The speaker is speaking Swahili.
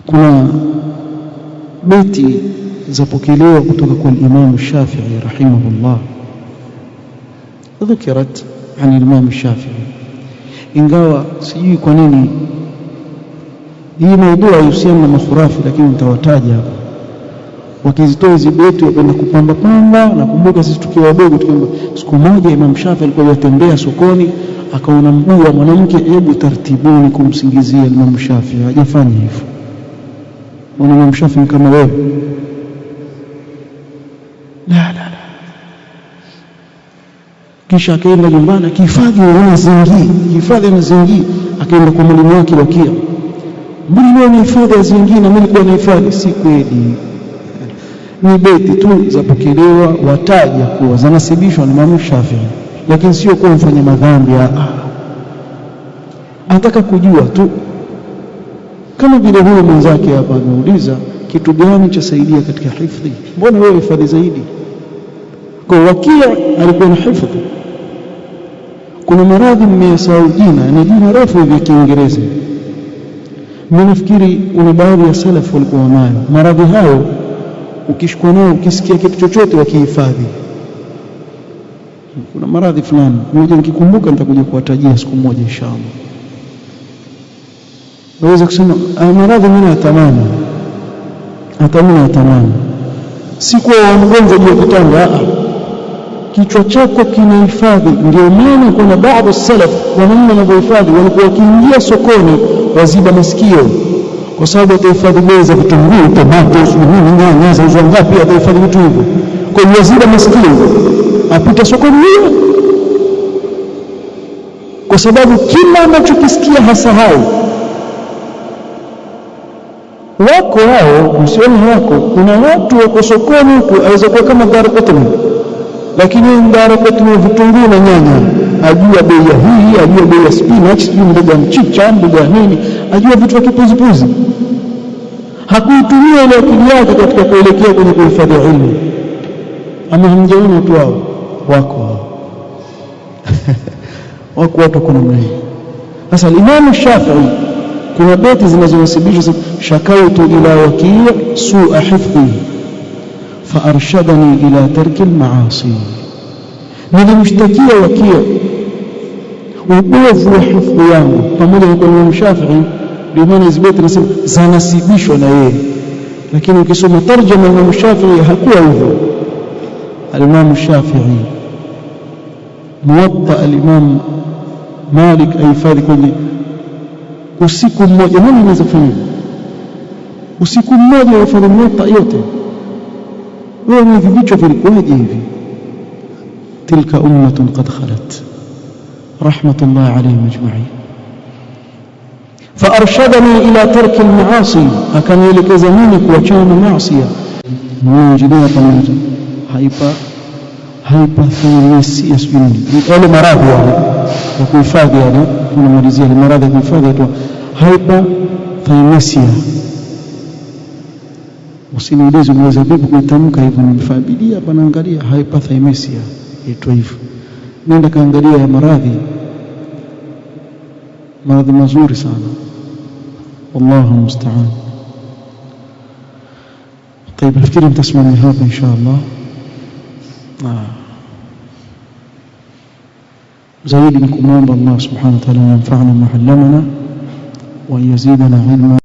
Kuna beti zapokelewa kutoka kwa Imam Shafi'i rahimahullah, dhukirat an Imam Shafi'i, ingawa sijui kwa nini hii maudhui haihusiani na makhurafi, lakini nitawataja hapa. Wakizitoa hizi beti wapenda kupamba pamba. Nakumbuka sisi tukiwa wadogo tukiamba, siku moja Imam Shafi'i alikuwa yatembea sokoni, akaona mguu wa mwanamke, hebu tartibuni kumsingizia Imam Shafi'i. Hajafanya hivyo. Imam Shafi'i kama wewe, la. Kisha akaenda nyumbani akihifadhi na zingi, akaenda kwa mwalimu wake Wakia, mbona wewe unahifadhi zingi na mimi nilikuwa nahifadhi? Si kweli. Ni beti tu zapokelewa, wataja kuwa zanasibishwa na Imam Shafi'i, lakini sio kwa mfanya madhambi. Anataka kujua tu, kama vile huyo mwenzake hapa ameuliza kitu gani cha saidia katika hifadhi, mbona wewe hifadhi zaidi? Kwa Wakia alikuwa na hifadhi. Kuna maradhi mmeyasahau jina, na jina refu hivi Kiingereza. Mimi nafikiri kuna baadhi ya salaf walikuwa nayo maradhi hayo, ukishikwa nao ukisikia kitu chochote wakihifadhi. Kuna maradhi fulani mmoja nikikumbuka nitakuja kuwatajia siku moja inshallah. Naweza kusema maradhi mimi natamani, si kwa mgonjwa juu ya kitanda, kichwa chako kinahifadhi. Ndio maana kuna baadhi ya salaf wanavyohifadhi, walikuwa wakiingia sokoni waziba masikio, kwa sababu atahifadhi bei za vitunguu, tomato, nyanya, za ngapi, atahifadhi vitu hivyo. Kwa hiyo waziba masikio, apita sokoni hiyo, kwa sababu kila anachokisikia hasahau. Wako hao, msioni wako, kuna watu wako sokoni huko, aweza kuwa kama Daraqutni, lakini Daraqutni vitunguu na nyanya, ajua bei ya hii, ajua bei ya spinach, mboga mchicha, mboga nini, ajua vitu vya kipuzipuzi. Hakuitumia ile akili yake katika kuelekea kwenye kuhifadhi ilmu. Ama hamjaona watu hao? Wako watu kuna mwenye. Sasa Imam Shafi'i kuna beti zinazonasibishwa, shakautu ila Waki' su'a hifdhi fa arshadani ila tarki al-ma'asi, nilimshtakia Waki' ubovu wa hifdhi yangu pamoja na Imam Shafi'i. Ndio maana hizo beti zanasibishwa na yeye, lakini ukisoma tarjuma ya Imam Shafi'i hakuwa hivyo. Al-Imam Shafi'i Muwatta al-Imam Malik ahifadhi kwenye usiku mmoja. Nani anaweza kufanya usiku mmoja ahifadhi Muwatta yote? Wewe ni vichwa vilikuwaje hivi? Tilka ummatun qad khalat rahmatullah alayhim ajma'in. فأرشدني إلى ترك المعاصي, akanielekeza mimi kuachana na maasi. Mwingilia pamoja hyperthyroidism, ile maradhi ya kuhifadhi, tunamalizia ile maradhi ya kuhifadhi tu, hyperthyroidism. Usiniulize unaweza vipi kuitamka hivyo, nimefabilia hapa naangalia hyperthyroidism itwa hivyo. Nenda kaangalia ya maradhi mazuri sana, wallahu musta'an. طيب nafikiri mtasimamia hapa inshallah. zaidi ni kumwomba Allah subhanahu wa ta'ala yanfa'ana ma 'allamana wa yazidana ilma.